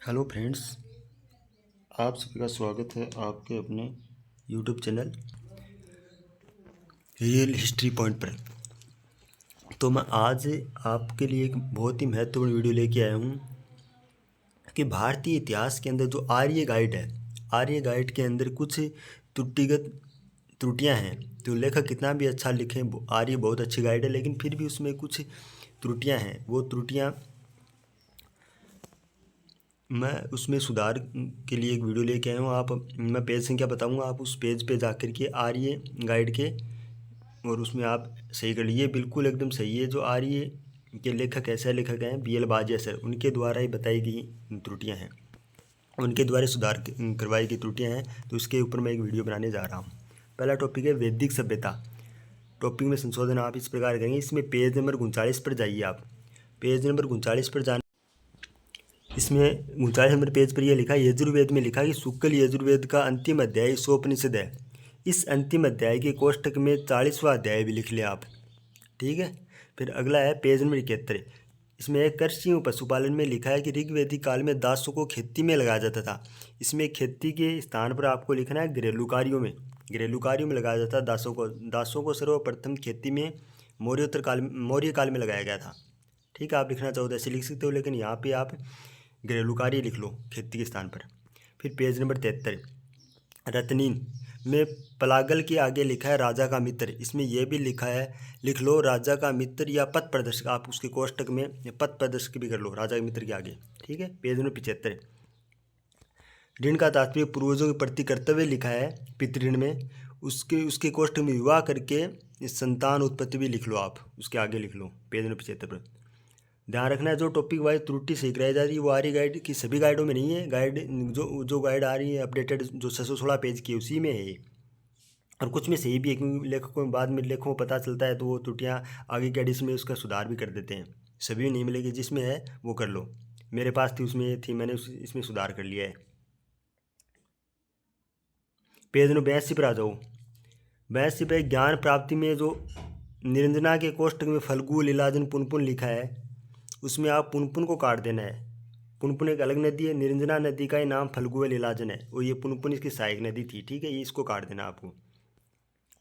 Hello friends, आप सभी का स्वागत है आपके अपने YouTube channel real history point पर। तो मैं आज आपके लिए एक बहुत ही महत्वपूर्ण वीडियो लेके आया हूँ कि भारतीय इतिहास के अंदर जो आर्य गाइड है, आर्य गाइड के अंदर कुछ त्रुटिगत त्रुटियाँ हैं। तो लेखक कितना भी अच्छा लिखे, आर्य बहुत अच्छी गाइड है, लेकिन फिर भी उसमें कुछ त्रुटियाँ हैं। वो त्रुटियाँ मैं उसमें सुधार के लिए एक वीडियो लेके आया हूँ। मैं पेज संख्या बताऊँगा, आप उस पेज पे जा कर के आर्य गाइड के और उसमें आप सही कर लीजिए। बिल्कुल एकदम सही है। जो आर्य के लेखक ऐसे लेखक हैं BL बाजिया सर, उनके द्वारा ही बताई गई त्रुटियाँ हैं, उनके द्वारा सुधार करवाई गई त्रुटियाँ हैं। तो इसके ऊपर मैं एक वीडियो बनाने जा रहा हूँ। पहला टॉपिक है वैदिक सभ्यता। टॉपिक में संशोधन आप इस प्रकार करेंगे। इसमें पेज नंबर 39 पर जाइए। आप पेज नंबर 39 पर जाने, इसमें 39 नंबर पेज पर यह लिखा है, यजुर्वेद में लिखा है कि शुक्ल यजुर्वेद का अंतिम अध्याय सोपनिषद है। इस अंतिम अध्याय के कोष्टक में 40वां अध्याय भी लिख लें आप। ठीक है। फिर अगला है पेज नंबर 71। इसमें एक कृषि एवं पशुपालन में लिखा है कि ऋग्वेदिक काल में दासों को खेती में लगाया जाता था। इसमें खेती के स्थान पर आपको लिखना है घरेलू कार्यों में, घरेलू कार्यों में लगाया जाता है दासों को। दासों को सर्वप्रथम खेती में मौर्य काल में लगाया गया था। ठीक है, आप लिखना चाहो तो ऐसे लिख सकते हो, लेकिन यहाँ पे आप घरेलू कार्य लिख लो खेती के स्थान पर। फिर पेज नंबर 73 रत्नीन में पलागल के आगे लिखा है राजा का मित्र। इसमें यह भी लिखा है, लिख लो राजा का मित्र या पथ प्रदर्शक। आप उसके कोष्टक में पथ प्रदर्शक भी कर लो राजा के मित्र के आगे। ठीक है। पेज नंबर 75 ऋण का तात्पर्य पूर्वजों के प्रति कर्तव्य लिखा है पितृऋण में। उसके उसके कोष्टक में विवाह करके संतान उत्पत्ति भी लिख लो आप, उसके आगे लिख लो पेज नंबर 75 पर। ध्यान रखना है, जो टॉपिक वाइज त्रुटि सही कराई जा रही है वो आर्य गाइड की सभी गाइडों में नहीं है। गाइड जो गाइड आ रही है अपडेटेड, जो 616 पेज की, उसी में है ये। और कुछ में सही भी है, क्योंकि लेखकों में बाद में लेखकों को पता चलता है तो वो त्रुटियाँ आगे के एडिशन में उसका सुधार भी कर देते हैं। सभी में नहीं मिलेगी, जिसमें है वो कर लो। मेरे पास थी उसमें थी, मैंने इसमें सुधार कर लिया है। पेज नंबर 82 पर आ जाओ। 82 पे ज्ञान प्राप्ति में जो निरंजना के कोष्टक में फल्गु लीलाजन पुनपुन लिखा है, उसमें आप पुनपुन को काट देना है। पुनपुन एक अलग नदी है, निरंजना नदी का ही नाम फल्गु लीलाजन है, और ये पुनपुन इसकी सहायक नदी थी। ठीक है, ये इसको काट देना आपको।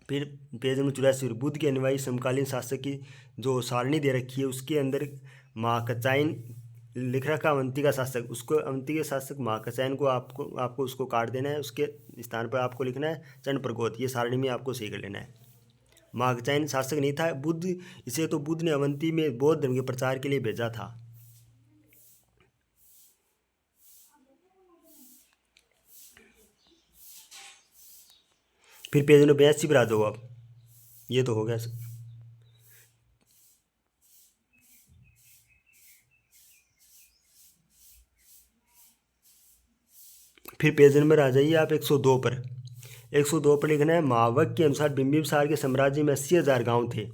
फिर पेज नंबर 84 बुद्ध के अनुयायी समकालीन शासक की जो सारणी दे रखी है, उसके अंदर महाकचाइन लिख रखा अवंती का शासक, उसको अवंती के शासक महाकचाइन को आपको उसको काट देना है। उसके स्थान पर आपको लिखना है चंड प्रगोत। ये सारणी में आपको सही कर लेना है। महाकचाइन शासक नहीं था बुद्ध, इसे तो बुद्ध ने अवंती में बौद्ध धर्म के प्रचार के लिए भेजा था। फिर पेज नंबर 82 पर आ जाओ आप। ये तो हो गया। फिर पेज नंबर आ जाइए आप 102 पर। 102 पर लिखना है, मावक के अनुसार बिंबिसार के साम्राज्य में 80,000 गाँव थे।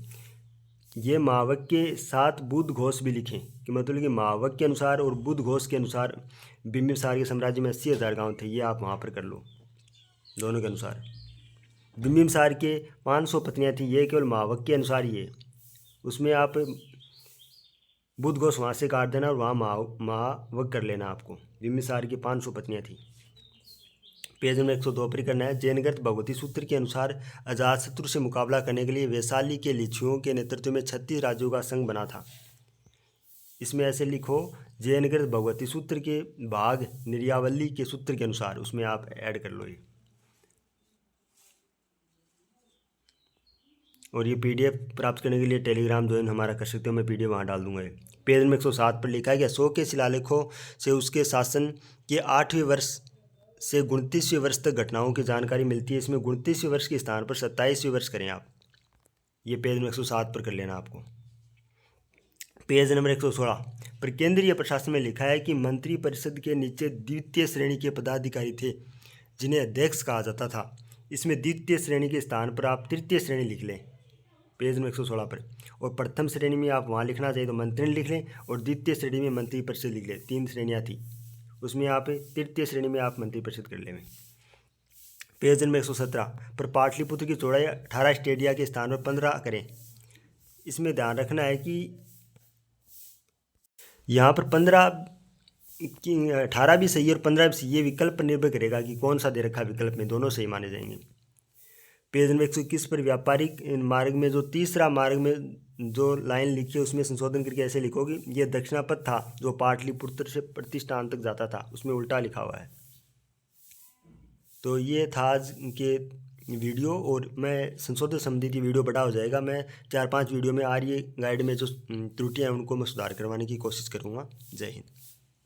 ये मावक के साथ बुद्ध घोष भी लिखें, कि मतलब कि मावक के अनुसार और बुद्ध घोष के अनुसार बिंबिसार के साम्राज्य में 80,000 गाँव थे। ये आप वहाँ पर कर लो, दोनों के अनुसार। बिंबिसार के 500 पत्नियाँ थी, ये केवल मावक के अनुसार ही है। उसमें आप बुद्ध घोष वहाँ से काट देना और वहाँ मावक कर लेना आपको। बिंबिसार की 500 पत्नियाँ थी। पेज नंबर 102 पर करना है, जैनगत भगवती सूत्र के अनुसार अजातशत्रु से मुकाबला करने के लिए वैशाली के लिच्छुओं के नेतृत्व में 36 राज्यों का संघ बना था। इसमें ऐसे लिखो, जैनगत भगवती सूत्र के भाग निर्यावली के सूत्र के अनुसार, उसमें आप ऐड कर लो ये। और ये PDF प्राप्त करने के लिए टेलीग्राम ज्वाइन हमारा कर सकते हो, मैं PDF वहाँ डाल दूंगा। पेज नंबर 107 पर लिखा है कि अशोक के शिलालेखों से उसके शासन के 8वें वर्ष से 29वें वर्ष तक घटनाओं की जानकारी मिलती है। इसमें 29वें वर्ष के स्थान पर 27वें वर्ष करें आप। ये पेज नंबर 107 पर कर लेना आपको। पेज नंबर 116 पर केंद्रीय प्रशासन में लिखा है कि मंत्री परिषद के नीचे द्वितीय श्रेणी के पदाधिकारी थे, जिन्हें अध्यक्ष कहा जाता था। इसमें द्वितीय श्रेणी के स्थान पर आप तृतीय श्रेणी लिख लें पेज नंबर 116 पर। और प्रथम श्रेणी में आप वहाँ लिखना चाहिए तो मंत्री लिख लें, और द्वितीय श्रेणी में मंत्री परिषद लिख लें। 3 श्रेणियाँ थी, उसमें आप तृतीय श्रेणी में आप मंत्री परिषद कर लें। पेज नंबर 117 पर पाटलिपुत्र की चौड़ाई 18 स्टेडिया के स्थान पर 15 करें। इसमें ध्यान रखना है कि यहाँ पर 15 कि 18 भी सही है और 15 भी सही, ये विकल्प पर निर्भर करेगा कि कौन सा दे रखा है विकल्प में, दोनों सही माने जाएंगे। पेज नंबर 121 पर व्यापारिक मार्ग में जो तीसरा मार्ग में जो लाइन लिखी है उसमें संशोधन करके ऐसे लिखोगे, ये दक्षिणापथ था जो पाटलिपुत्र से प्रतिष्ठान तक जाता था, उसमें उल्टा लिखा हुआ है। तो ये था आज के वीडियो, और मैं संशोधन संबंधित वीडियो बड़ा हो जाएगा, मैं 4-5 वीडियो में आ रही गाइड में जो त्रुटियाँ हैं उनको मैं सुधार करवाने की कोशिश करूँगा। जय हिंद।